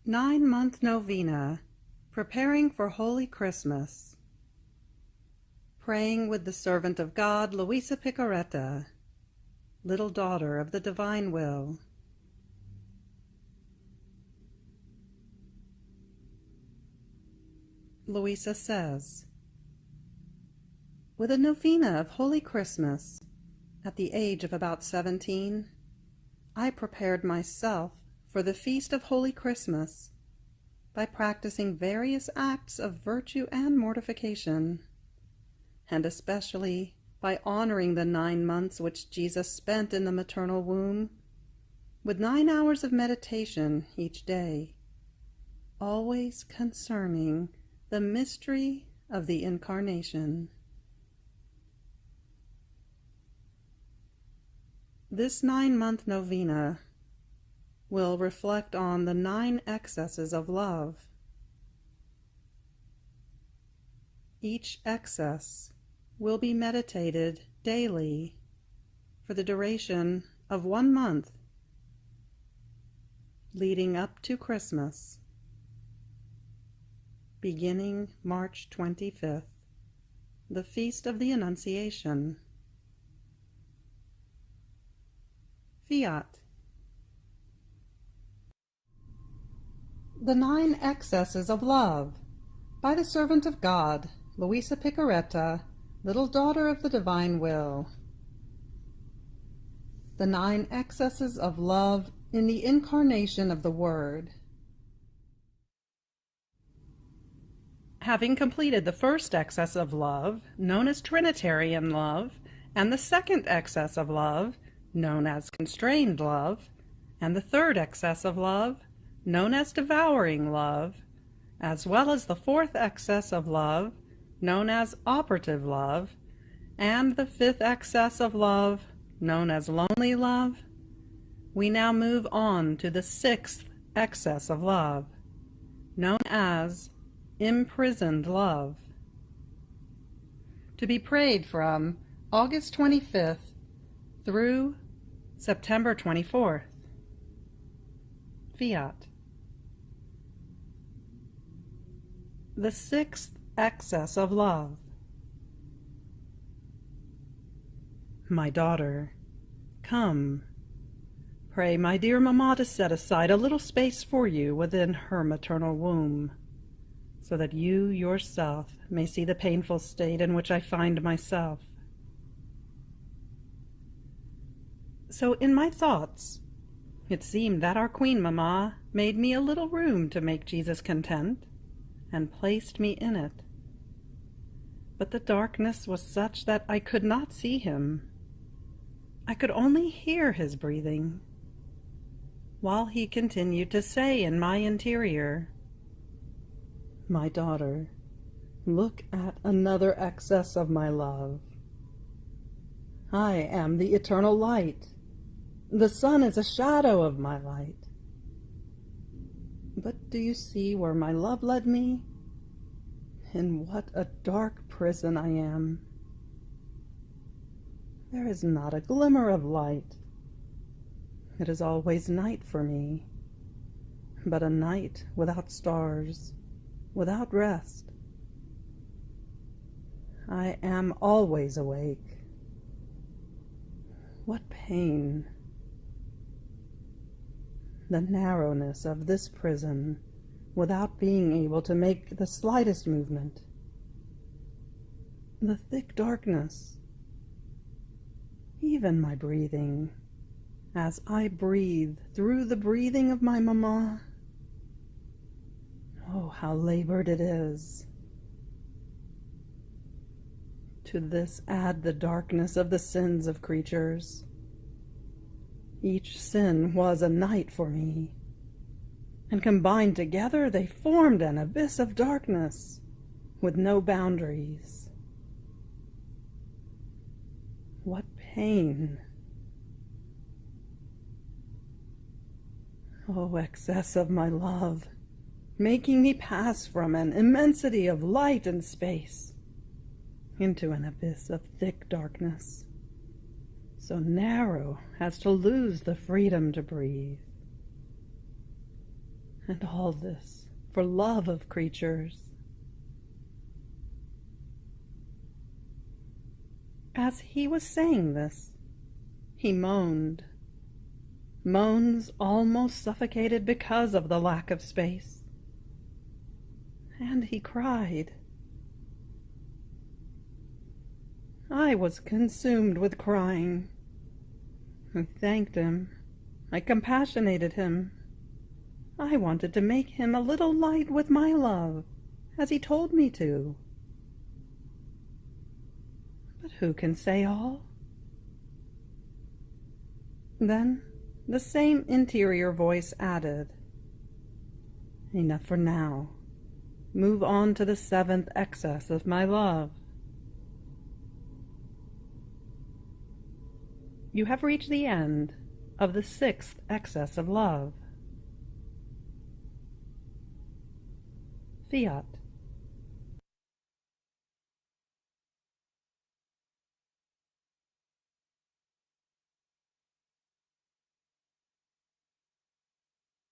9-month Novena, preparing for Holy Christmas. Praying with the servant of God, Luisa Picaretta, little daughter of the divine will. Luisa says, with a novena of Holy Christmas, at the age of about 17, I prepared myself for the feast of Holy Christmas by practicing various acts of virtue and mortification, and especially by honoring the 9 months which Jesus spent in the maternal womb, with 9 hours of meditation each day, always concerning the mystery of the Incarnation. This 9-month novena will reflect on the 9 excesses of love. Each excess will be meditated daily for the duration of 1 month, leading up to Christmas, beginning March 25th, the Feast of the Annunciation. Fiat. The 9 Excesses of Love, by the servant of God, Luisa Picaretta, little daughter of the divine will. The 9 excesses of love in the incarnation of the Word. Having completed the first excess of love, known as Trinitarian love, and the second excess of love, known as constrained love, and the third excess of love, known as devouring love, as well as the 4th excess of love, known as operative love, and the 5th excess of love, known as lonely love, we now move on to the 6th excess of love, known as imprisoned love, to be prayed from August 25th through September 24th. Fiat. The 6th excess of love. My daughter, come. Pray my dear mamma to set aside a little space for you within her maternal womb, so that you yourself may see the painful state in which I find myself. So in my thoughts, it seemed that our Queen Mamma made me a little room to make Jesus content, and placed me in it. But the darkness was such that I could not see him. I could only hear his breathing, while he continued to say in my interior, my daughter, look at another excess of my love. I am the eternal light. The sun is a shadow of my light. But do you see where my love led me? In what a dark prison I am. There is not a glimmer of light. It is always night for me, but a night without stars, without rest. I am always awake. What pain! The narrowness of this prison, without being able to make the slightest movement. The thick darkness. Even my breathing, as I breathe through the breathing of my mamma. Oh, how labored it is. To this add the darkness of the sins of creatures. Each sin was a night for me, and combined together they formed an abyss of darkness with no boundaries. What pain! Oh, excess of my love, making me pass from an immensity of light and space into an abyss of thick darkness, so narrow as to lose the freedom to breathe. And all this for love of creatures. As he was saying this, he moaned. Moans almost suffocated because of the lack of space. And he cried. I was consumed with crying. I thanked him. I compassionated him. I wanted to make him a little light with my love, as he told me to. But who can say all? Then the same interior voice added, Enough for now. Move on to the 7th excess of my love. You have reached the end of the 6th excess of love. Fiat.